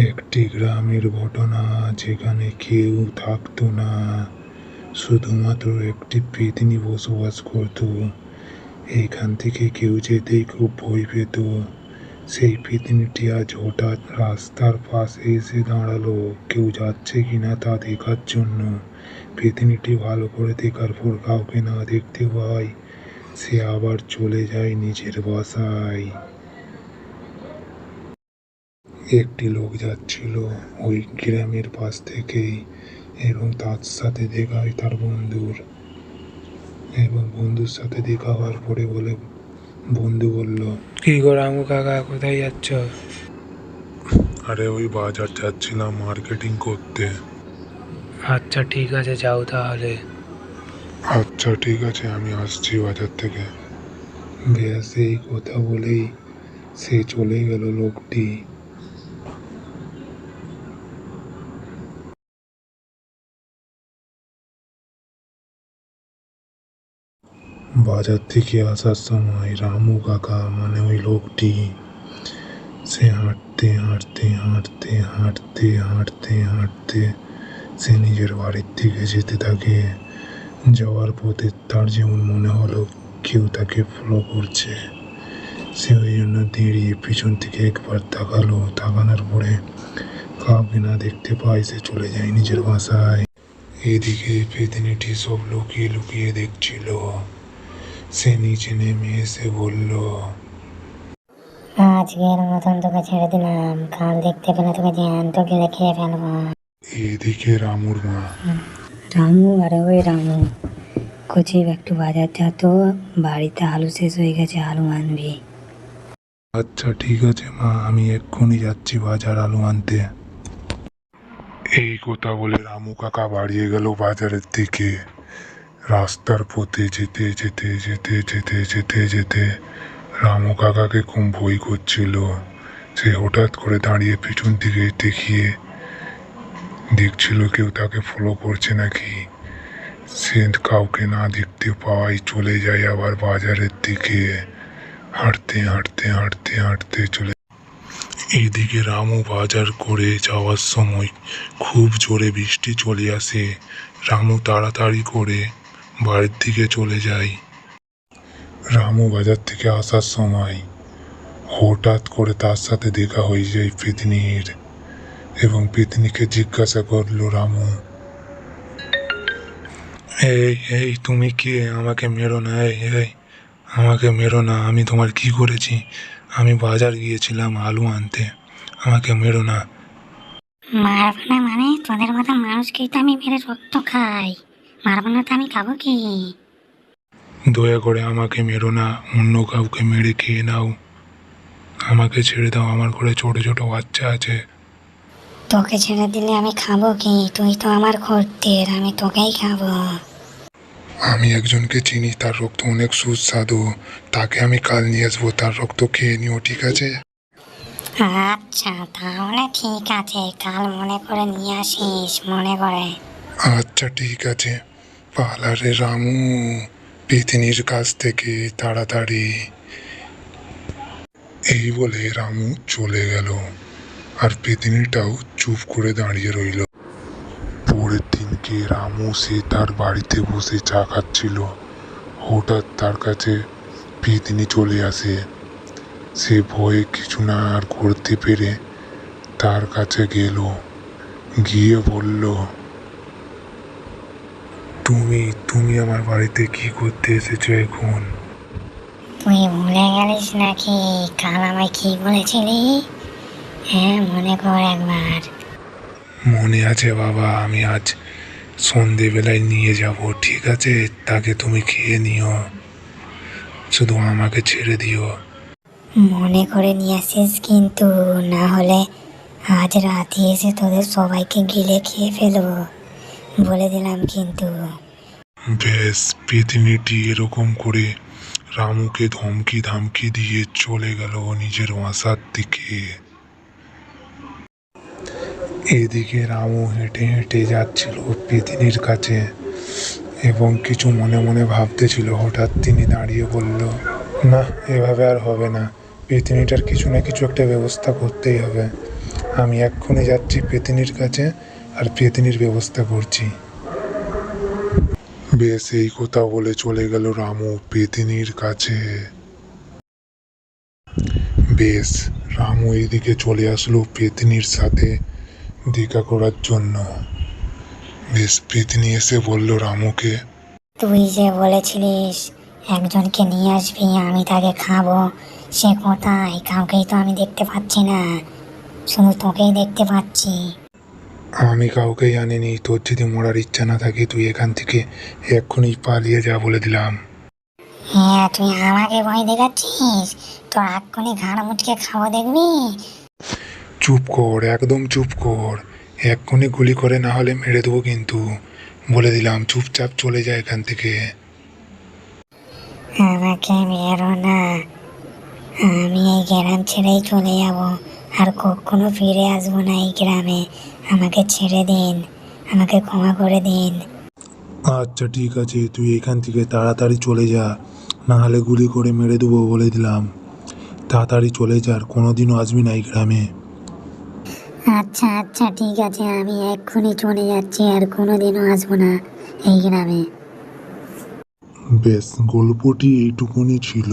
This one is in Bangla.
একটি গ্রামের ঘটনা, যেখানে কেউ থাকতো না, শুধুমাত্র একটি পেতনি বসবাস করত। এইখান থেকে কেউ যেতেই খুব ভয় পেত। সেই পেতনিটি আজ হঠাৎ রাস্তার পাশে এসে দাঁড়ালো, কেউ যাচ্ছে কিনা তা দেখার জন্য। পেতনিটি ভালো করে দেখার পর কাউকে না দেখতে পায়, সে আবার চলে যায় নিজের বাসায়। একটি লোক যাচ্ছিল ওই গ্রামের পাশ থেকেই, এবং তার সাথে দেখা হয় তার বন্ধুর। এবং বন্ধুর সাথে দেখা হওয়ার পরে বন্ধু বলল, কি গো রামু কাকা, কোথায় যাচ্ছ? আরে ওই বাজার যাচ্ছিলাম মার্কেটিং করতে। আচ্ছা ঠিক আছে, যাও তাহলে। আচ্ছা ঠিক আছে, আমি আসছি বাজার থেকে। ব্যাস, এই কথা বলেই সে চলে গেল লোকটি। বাজার থেকে আসার সময় রামু কাকা মানে ওই লোকটি, সে হাঁটতে হাঁটতে হাঁটতে হাঁটতে হাঁটতে হাঁটতে সে নিজের বাড়ির দিকে যেতে থাকে। যাওয়ার পথে তার যেমন মনে হলো কেউ তাকে ফলো করছে। সে ওই জন্য দাঁড়িয়ে পিছন থেকে একবার তাকালো। তাকানোর পরে কাউকে না দেখতে পায়, সে চলে যায় নিজের বাসায়। এদিকে পেতনিটি সব লুকিয়ে লুকিয়ে দেখছিল। সে নিচে নেমে এসে বলল, আজকের মতন তোকে ছেড়ে দিলাম, কাল দেখতে পেলে তোকে জ্যান্ত গিলে খেয়ে ফেলবো। এদিকে রামুর মা, রামু, আরে ওই রামু, কচি একটু বাজার যা তো, বাড়িতে আলু শেষ হয়ে গেছে, আলু আনবি। আচ্ছা ঠিক আছে মা, আমি এক্ষুনি যাচ্ছি বাজার আলু আনতে। এই কথা বলে রামু কাকা বাড়িয়ে গেল বাজারের দিকে। রাস্তার পথে যেতে যেতে যেতে যেতে যেতে যেতে রামু কাকাকে খুব ভয় করছিল। সে হঠাৎ করে দাঁড়িয়ে পিছন দিকে দেখিয়ে দেখছিল কেউ তাকে ফলো করছে নাকি। সে কাউকে না দেখতে পাওয়ায় চলে যায় আবার বাজারের দিকে। হাঁটতে হাঁটতে হাঁটতে হাঁটতে চলে। এদিকে রামু বাজার করে যাওয়ার সময় খুব জোরে বৃষ্টি চলে আসে। রামু তাড়াতাড়ি করে বাড়ির দিকে চলে যায়। রামু বাজার থেকে আসার সময় হঠাৎ করে তার সাথে দেখা হয়ে যায় পেতনির, এবং পেতনিকে জিজ্ঞাসা করলো রামু, এই এই তুমি কে? আমাকে মেরো না, এই এই আমাকে মেরো না, আমি তোমার কি করেছি? আমি বাজার গিয়েছিলাম আলু আনতে, আমাকে মেরো না। মারবো না মানে? তোদের মতো মানুষকেই তো আমি মেরে রক্ত খাই, মারবো না তো আমি খাবো কি? দয়া করে আমাকে মেরো না, অন্য কাউকে মেরে খেয়ে নাও, আমাকে ছেড়ে দাও, আমার ঘরে ছোট ছোট বাচ্চা আছে। তোকে ছেড়ে দিলে আমি খাবো কি? তুই তো আমার খদ্দের, আমি তোকেই খাবো। আমি একজনকে চিনি, তার রক্ত অনেক সুস্বাদু, তাকে আমি কাল নিয়ে আসবো, তার রক্ত খেয়ে নিও, ঠিক আছে? আচ্ছা তাহলে ঠিক আছে, কাল মনে করে নিয়ে আসিস, মনে করে। আচ্ছা ঠিক আছে, পালারে রামু পেতনির কাছ থেকে তাড়াতাড়ি। এই বলে রামু চলে গেল, আর পেতনিটাও চুপ করে দাঁড়িয়ে রইল। পরের দিনকে রামু সে তার বাড়িতে বসে চা খাচ্ছিল। হঠাৎ তার কাছে পেতনি চলে আসে। সে ভয়ে কিছু না আর করতে পেরে তার কাছে গেল, গিয়ে বলল, তুমি তুমি আমার বাড়িতে কি করতে এসেছো এখন? তুই ভুলে গেলিস নাকি কাল আমায় কি বলেছিলি? হ্যাঁ, মনে কর একবার। মনে আছে বাবা, আমি আজ সন্ধেবেলায় নিয়ে যাব, ঠিক আছে? তাকে তুমি খেয়ে নিও, শুধু আমাকে ছেড়ে দিও। মনে করে নিয়ে আসিস কিন্তু, না হলে আজ রাতে এসে তোদের সবাইকে গিলে খেয়ে ফেলবো, বলে দিলাম কিন্তু। বেশ, পেতনিটি এরকম করে রামুকে ধমকি ধামকি দিয়ে চলে গেল নিজের বাসার দিকে। এদিকে রামু হেঁটে হেঁটে যাচ্ছিল পেতনির কাছে, এবং কিছু মনে মনে ভাবতেছিল। হঠাৎ তিনি দাঁড়িয়ে বলল, না, এভাবে আর হবে না, পেতনিটার কিছু না কিছু একটা ব্যবস্থা করতেই হবে। আমি এক্ষুনি যাচ্ছি পেতিনির কাছে আর পেতিনির ব্যবস্থা করছি। বেশ, এই কথা বলে চলে গেল রামু পেতিনির কাছে। বেশ, রামু এইদিকে চলে আসলো পেতিনির সাথে দেখা করার জন্য। বেশ, পেতিনি এসে বলল রামুকে, তুই যে বলেছিলিস একজনকে নিয়ে আসবি, আমি তাকে খাবো, সে কোথায়? কাউকেই তো আমি দেখতে পাচ্ছি না, শুধু তোকেই দেখতে পাচ্ছি। আমি কাউকেই আনিনি। তোর যদি মরার ইচ্ছা না থাকে তুই এখান থেকে এক্ষুনি পালিয়ে যা বলে দিলাম। হ্যাঁ, তুই আমাকে ভয় দেখাচ্ছিস? তোর এক্ষুনি ঘাড় মুটকে খাবো দেখবি। চুপ কর, একদম চুপ কর। এক্ষুনি গুলি করে, না হলে মেরে দেবো কিন্তু। বলে দিলাম, চুপচাপ চলে যা এখান থেকে। আমাকে মেরো না, আমি এই গ্রাম ছেড়েই চলে যাব, আর কখনো ফিরে আসবো না এই গ্রামে। আমাকে ছেড়ে দিন, আমাকে ক্ষমা করে দিন। আচ্ছা ঠিক আছে, তুই এখান থেকে তাড়াতাড়ি চলে যা, না হলে গুলি করে মেরে দেবো বলে দিলাম। তাড়াতাড়ি চলে যা, আর কোনোদিনও আসবি না এই গ্রামে। আচ্ছা আচ্ছা ঠিক আছে, আমি এক্ষুনি চলে যাচ্ছি, আর কোনোদিনও আসবো না এই গ্রামে। বেশ, গল্পটি এইটুকুনি ছিল।